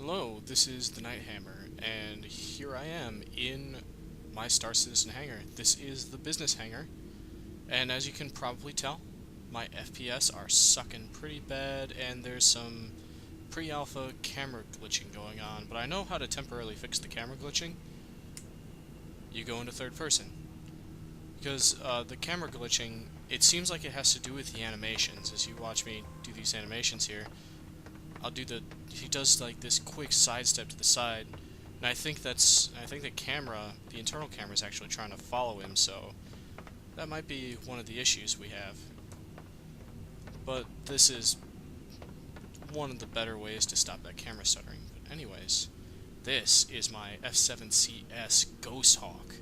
Hello, this is the Night Hammer, and here I am in my Star Citizen hangar. This is the business hangar, and as you can probably tell, my FPS are sucking pretty bad, and there's some pre-alpha camera glitching going on, but I know how to temporarily fix the camera glitching. You go into third person. Because the camera glitching, it seems like it has to do with the animations. As you watch me do these animations here, he does like this quick sidestep to the side, and I think the camera, the internal camera is actually trying to follow him, so that might be one of the issues we have. But this is one of the better ways to stop that camera stuttering. But anyways, this is my F7C-S Ghost Hawk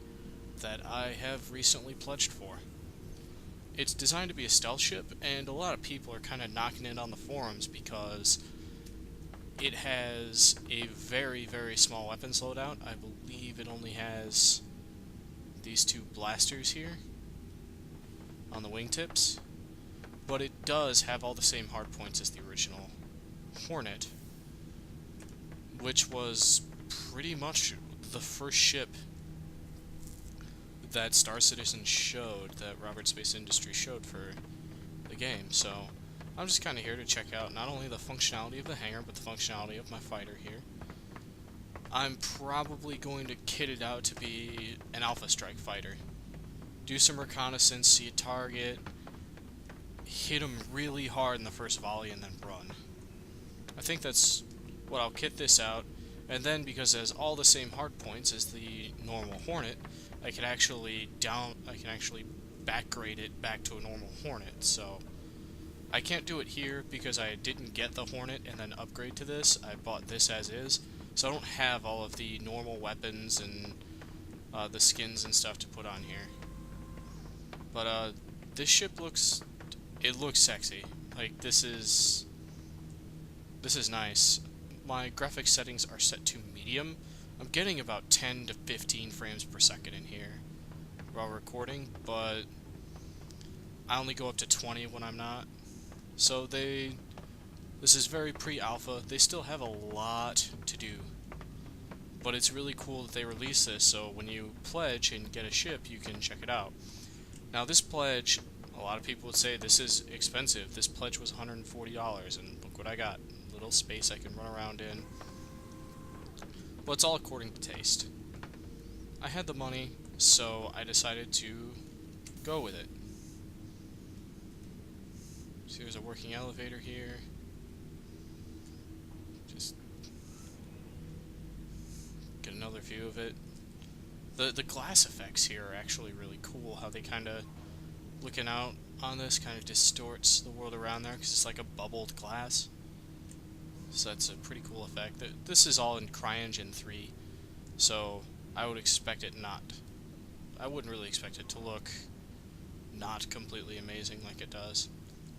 that I have recently pledged for. It's designed to be a stealth ship, and a lot of people are kind of knocking it on the forums because it has a very, very small weapons loadout. I believe it only has these two blasters here on the wingtips, but it does have all the same hardpoints as the original Hornet, which was pretty much the first ship that Star Citizen showed, that Robert Space Industries showed for the game. So I'm just kind of here to check out not only the functionality of the hangar, but the functionality of my fighter here. I'm probably going to kit it out to be an Alpha Strike fighter. Do some reconnaissance, see a target, hit him really hard in the first volley, and then run. I think that's what I'll kit this out, and then because it has all the same hard points as the normal Hornet, I can actually backgrade it back to a normal Hornet. So I can't do it here because I didn't get the Hornet and then upgrade to this. I bought this as is, so I don't have all of the normal weapons and the skins and stuff to put on here. But this ship looks sexy. Like, this is nice. My graphics settings are set to medium. I'm getting about 10 to 15 frames per second in here while recording, but I only go up to 20 when I'm not. So this is very pre-alpha. They still have a lot to do, but it's really cool that they release this, so when you pledge and get a ship, you can check it out. Now this pledge, a lot of people would say this is expensive. This pledge was $140, and look what I got. Little space I can run around in. Well, it's all according to taste. I had the money, so I decided to go with it. So there's a working elevator here. Just get another view of it. The glass effects here are actually really cool. How they kind of, looking out on this, kind of distorts the world around there because it's like a bubbled glass. So that's a pretty cool effect. This is all in CryEngine 3, so I would expect it I wouldn't really expect it to look not completely amazing like it does.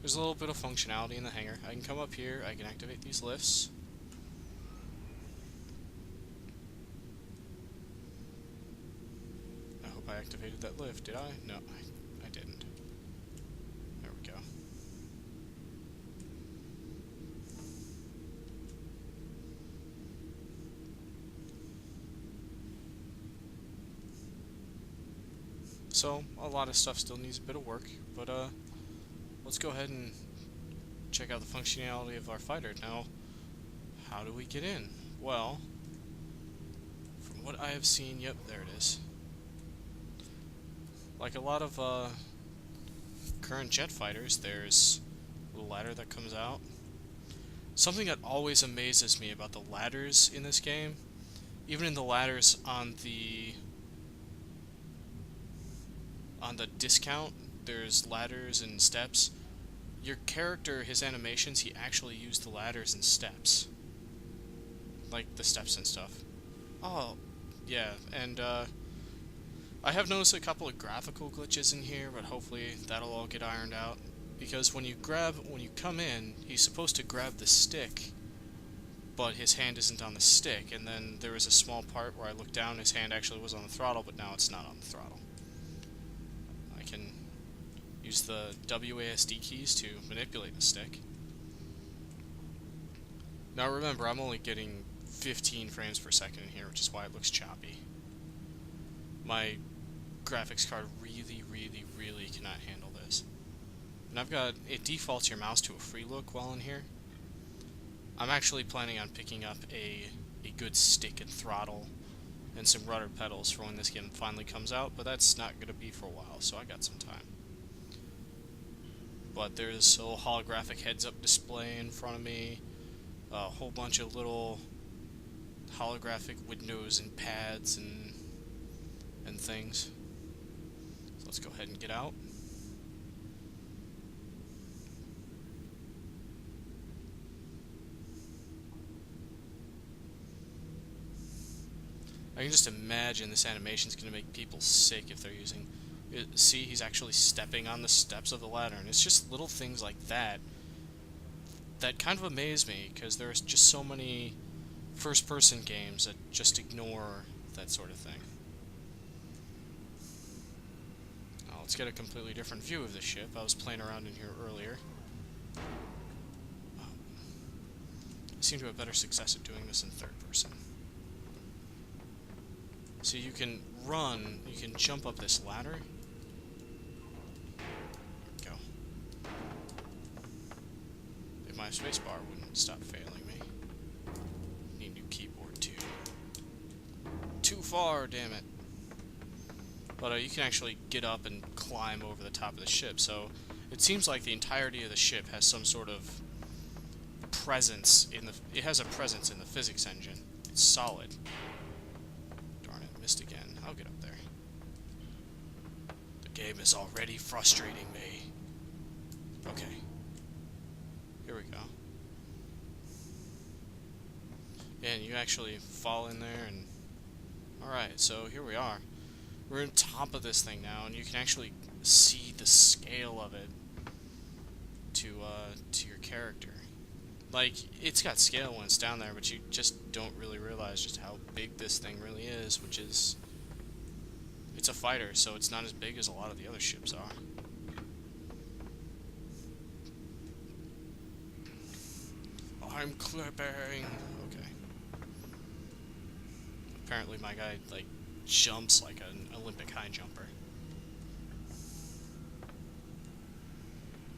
There's a little bit of functionality in the hangar. I can come up here, I can activate these lifts. I hope I activated that lift, did I? No, I didn't. There we go. So, a lot of stuff still needs a bit of work, but let's go ahead and check out the functionality of our fighter. Now, how do we get in? Well, from what I have seen, yep, there it is. Like a lot of current jet fighters, there's a little ladder that comes out. Something that always amazes me about the ladders in this game, even in the ladders on the discount, there's ladders and steps. Your character, his animations, he actually used the ladders and steps. Like the steps and stuff. Oh, yeah, and I have noticed a couple of graphical glitches in here, but hopefully that'll all get ironed out. Because when you come in, he's supposed to grab the stick, but his hand isn't on the stick, and then there was a small part where I looked down, his hand actually was on the throttle, but now it's not on the throttle. I can use the WASD keys to manipulate the stick. Now remember, I'm only getting 15 frames per second in here, which is why it looks choppy. My graphics card really, really, really cannot handle this. And it defaults your mouse to a free look while in here. I'm actually planning on picking up a good stick and throttle and some rudder pedals for when this game finally comes out, but that's not going to be for a while, so I got some time. But there's a holographic heads-up display in front of me, a whole bunch of little holographic windows and pads and things. So let's go ahead and get out. I can just imagine this animation is going to make people sick if they're using it. See, he's actually stepping on the steps of the ladder, and it's just little things like that that kind of amaze me, because there's just so many first-person games that just ignore that sort of thing. Now, let's get a completely different view of the ship. I was playing around in here earlier. I seem to have better success at doing this in third person. So you can run, you can jump up this ladder. Go. If my spacebar wouldn't stop failing me. Need new keyboard too. Too far, damn it. But you can actually get up and climb over the top of the ship, so it seems like the entirety of the ship has some sort of presence in the... It has a presence in the physics engine. It's solid. Missed again. I'll get up there. The game is already frustrating me. Okay. Here we go. And you actually fall in there and... Alright, so here we are. We're on top of this thing now, and you can actually see the scale of it to your character. Like, it's got scale when it's down there, but you just don't really realize just how big this thing really is, which is... It's a fighter, so it's not as big as a lot of the other ships are. I'm clipping! Okay. Apparently my guy, like, jumps like an Olympic high jumper.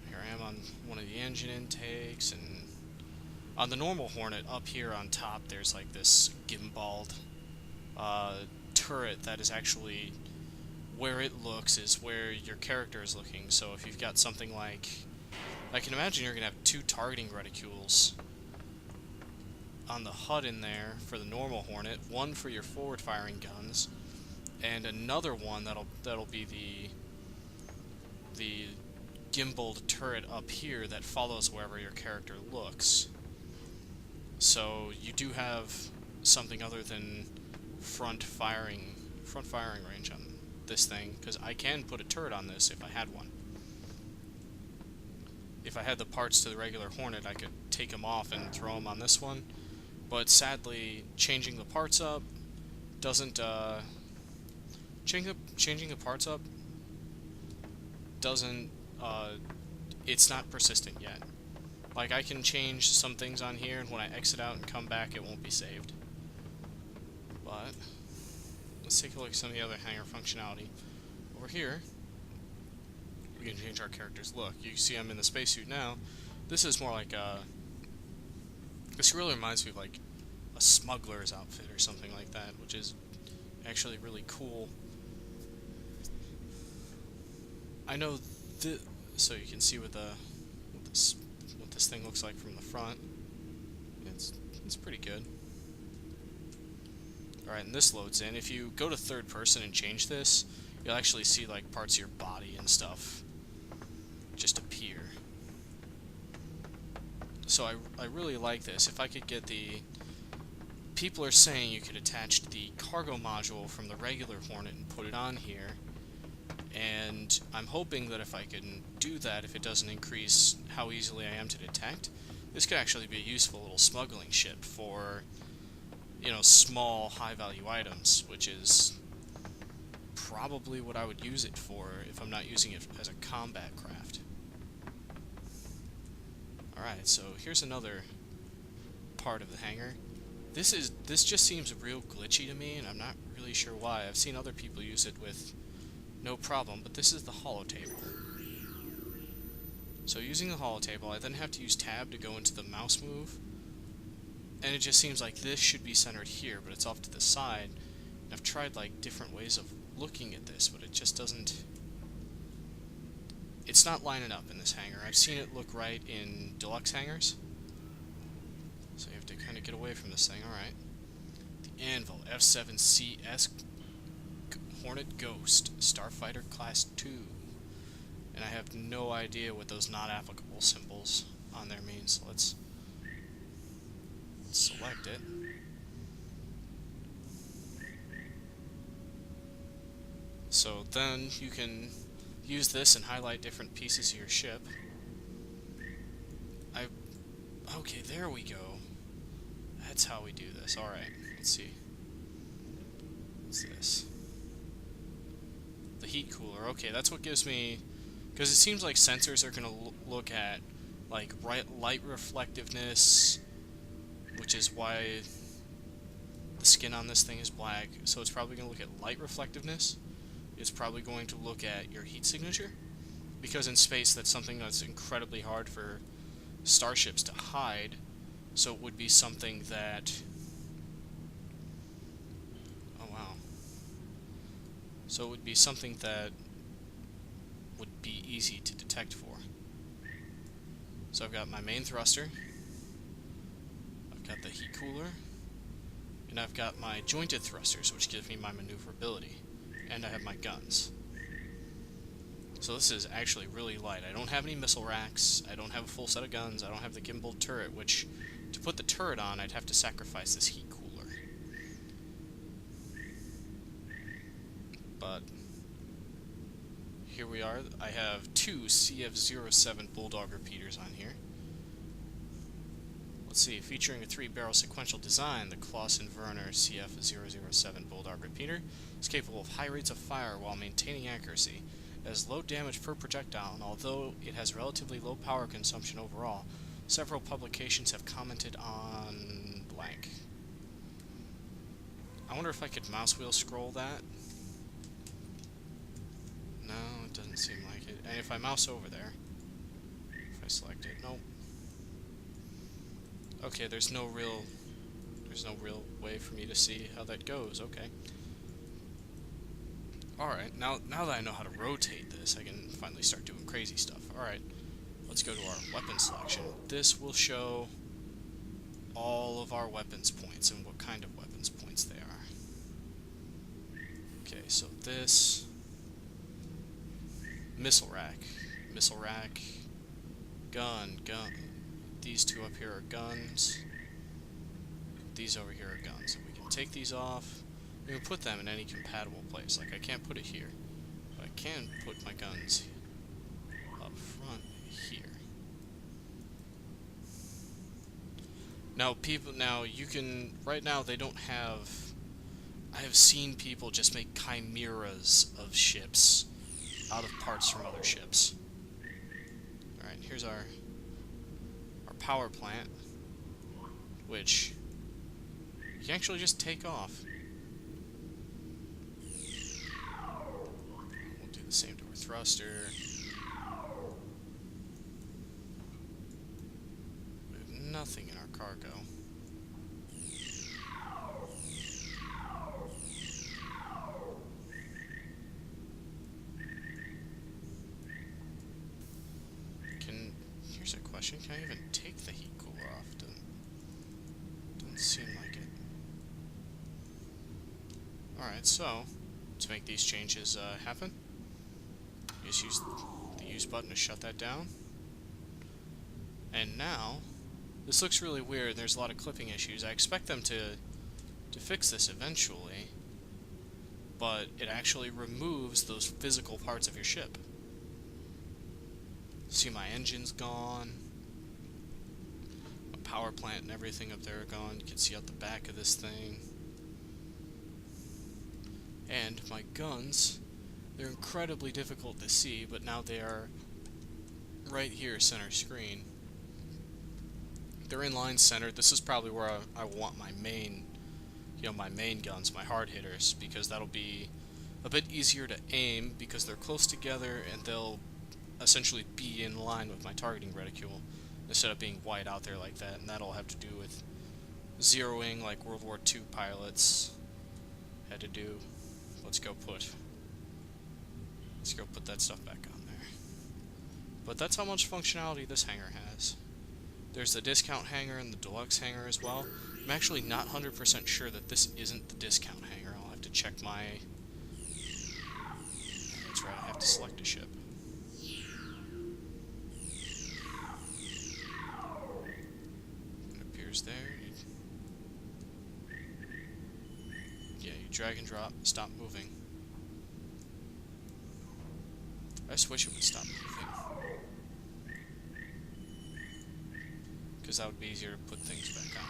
Here I am on one of the engine intakes, and on the normal Hornet, up here on top, there's like this gimbaled turret that is actually where it looks is where your character is looking. So if you've got something like... I can imagine you're going to have two targeting reticules on the HUD in there for the normal Hornet, one for your forward-firing guns, and another one that'll be the gimbaled turret up here that follows wherever your character looks. So you do have something other than front firing range on this thing, because I can put a turret on this if I had one. If I had the parts to the regular Hornet, I could take them off and throw them on this one. But sadly, changing the parts up doesn't changing the parts up doesn't it's not persistent yet. Like, I can change some things on here, and when I exit out and come back, it won't be saved. But let's take a look at some of the other hangar functionality. Over here, we can change our character's look. You see I'm in the spacesuit now. This is more like a... This really reminds me of, like, a smuggler's outfit or something like that, which is actually really cool. I know so you can see what this thing looks like from the front. It's pretty good. Alright, and this loads in. If you go to third person and change this, you'll actually see like parts of your body and stuff just appear. So I really like this. If I could get the... People are saying you could attach the cargo module from the regular Hornet and put it on here. And I'm hoping that if I can do that, if it doesn't increase how easily I am to detect, this could actually be a useful little smuggling ship for, you know, small, high-value items, which is probably what I would use it for if I'm not using it as a combat craft. Alright, so here's another part of the hangar. This just seems real glitchy to me, and I'm not really sure why. I've seen other people use it with no problem, but this is the holo table. So using the holo table, I then have to use tab to go into the mouse move, and it just seems like this should be centered here, but it's off to the side. And I've tried like different ways of looking at this, but it just doesn't... It's not lining up in this hangar. I've seen it look right in deluxe hangars. So you have to kind of get away from this thing. Alright. The Anvil F7C-S Hornet Ghost Starfighter Class 2. And I have no idea what those not applicable symbols on there mean, so let's select it. So then you can use this and highlight different pieces of your ship. Okay, there we go. That's how we do this. Alright, let's see. What's this? The heat cooler. Okay, that's what gives me... Because it seems like sensors are going to look at like light reflectiveness, which is why the skin on this thing is black. So it's probably going to look at light reflectiveness. It's probably going to look at your heat signature, because in space that's something that's incredibly hard for starships to hide. So it would be something that... Oh wow. So it would be something that would be easy to detect for. So I've got my main thruster, I've got the heat cooler, and I've got my jointed thrusters, which gives me my maneuverability, and I have my guns. So this is actually really light. I don't have any missile racks, I don't have a full set of guns, I don't have the gimbal turret, which, to put the turret on, I'd have to sacrifice this heat cooler. But here we are. I have two CF07 Bulldog repeaters on here. Let's see, featuring a 3-barrel sequential design, the Clausen-Werner CF007 Bulldog repeater is capable of high rates of fire while maintaining accuracy. It has low damage per projectile, and although it has relatively low power consumption overall, several publications have commented on blank. I wonder if I could mouse wheel scroll that. No, it doesn't seem like it. And if I mouse over there, if I select it, nope. Okay, there's no real way for me to see how that goes. Okay. Alright, now that I know how to rotate this, I can finally start doing crazy stuff. Alright, let's go to our weapon selection. This will show all of our weapons points and what kind of weapons points they are. Okay, so this... Missile rack, gun. These two up here are guns. These over here are guns. And we can take these off. We can put them in any compatible place. Like, I can't put it here, but I can put my guns up front here. Now you can, right now they don't have, I have seen people just make chimeras of ships out of parts from other ships. Alright, here's our power plant, which you can actually just take off. We'll do the same to our thruster. We have nothing in our cargo. Here's a question, can I even take the heat cooler off? Doesn't seem like it. Alright, so, to make these changes happen, you just use the use button to shut that down. And now, this looks really weird, there's a lot of clipping issues. I expect them to fix this eventually, but it actually removes those physical parts of your ship. See, my engine's gone. My power plant and everything up there are gone. You can see out the back of this thing. And my guns, they're incredibly difficult to see, but now they are right here, center screen. They're inline centered. This is probably where I want my main, my main guns, my hard hitters, because that'll be a bit easier to aim because they're close together and they'll essentially be in line with my targeting reticule instead of being wide out there like that, and that'll have to do with zeroing like World War II pilots had to do. Let's go put that stuff back on there. But that's how much functionality this hangar has. There's the discount hangar and the deluxe hangar as well. I'm actually not 100% sure that this isn't the discount hangar. I'll have to check my... That's right, I have to select a ship. It appears there. Yeah, you drag and drop, stop moving. I just wish it would stop moving. Because that would be easier to put things back on.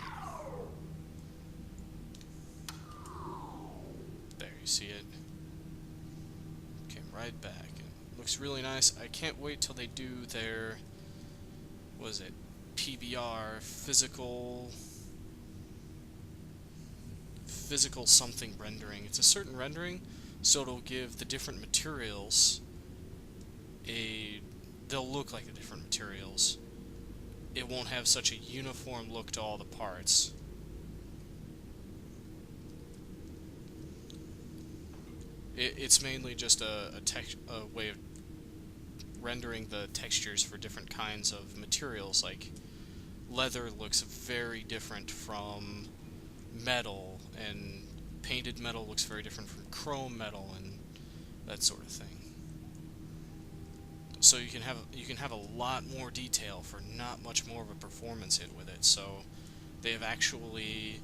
There, you see it. Came right back. It looks really nice. I can't wait till they do their, what is it, PBR, physical something rendering. It's a certain rendering, so it'll give the different materials they'll look like the different materials. It won't have such a uniform look to all the parts. It's mainly just a way of rendering the textures for different kinds of materials. Like leather looks very different from metal, and painted metal looks very different from chrome metal, and that sort of thing. So you can have a lot more detail for not much more of a performance hit with it. So they have actually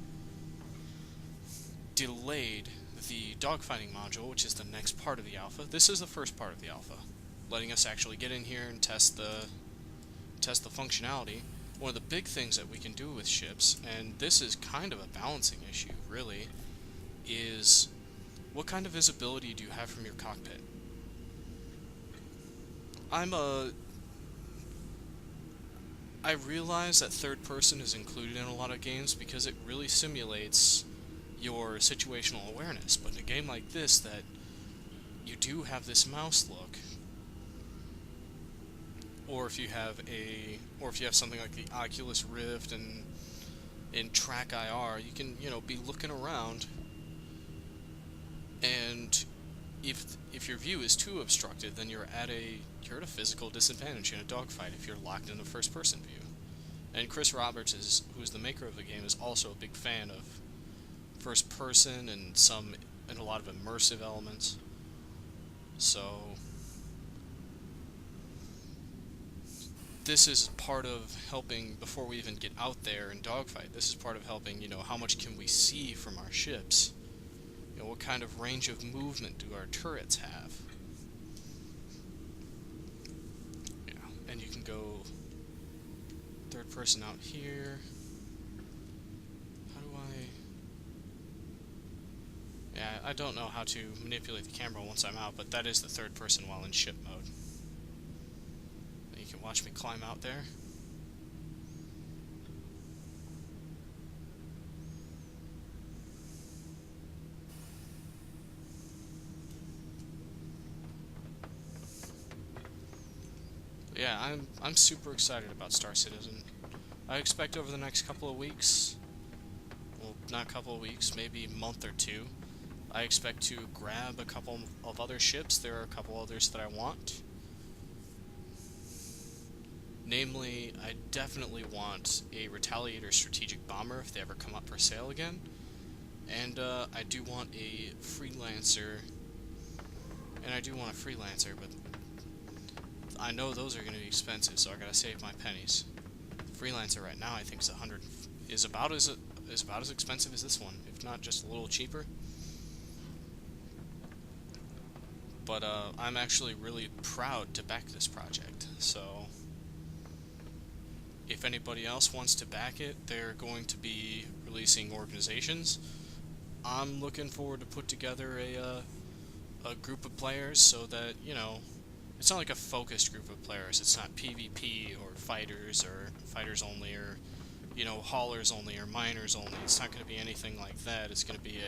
delayed the dogfighting module, which is the next part of the alpha. This is the first part of the alpha, letting us actually get in here and test the functionality. One of the big things that we can do with ships, and this is kind of a balancing issue, really, is what kind of visibility do you have from your cockpit? I realize that third person is included in a lot of games because it really simulates your situational awareness, but in a game like this that you do have this mouse look, or if you have something like the Oculus Rift and in Track IR, you can, be looking around, and if your view is too obstructed, then you're at a physical disadvantage in a dogfight if you're locked in a first-person view. And Chris Roberts, who's the maker of the game, is also a big fan of first-person and a lot of immersive elements. So this is part of helping, before we even get out there and dogfight, this is part of helping, how much can we see from our ships? What kind of range of movement do our turrets have? Yeah, and you can go third person out here. How do I don't know how to manipulate the camera once I'm out, but that is the third person while in ship mode. You can watch me climb out there. Yeah, I'm super excited about Star Citizen. I expect over the next couple of weeks, well, not couple of weeks, maybe a month or two, I expect to grab a couple of other ships. There are a couple others that I want. Namely, I definitely want a Retaliator strategic bomber if they ever come up for sale again. And I do want a Freelancer. But I know those are going to be expensive, so I gotta save my pennies. Freelancer right now, I think, is about as expensive as this one, if not just a little cheaper. But I'm actually really proud to back this project. So if anybody else wants to back it, they're going to be releasing organizations. I'm looking forward to put together a group of players so that, it's not like a focused group of players. It's not PvP or fighters only or you know, haulers only or miners only. It's not going to be anything like that. It's going to be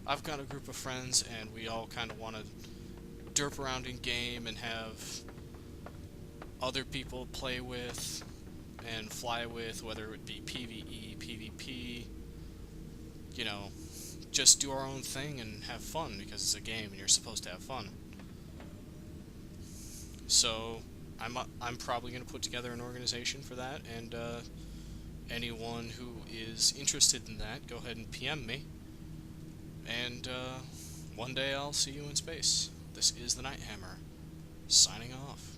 I've got a group of friends and we all kind of want to derp around in game and have other people play with and fly with, whether it be PvE, PvP, you know, just do our own thing and have fun because it's a game and you're supposed to have fun. So I'm probably going to put together an organization for that, and anyone who is interested in that, go ahead and PM me, and one day I'll see you in space. This is the Night Hammer, signing off.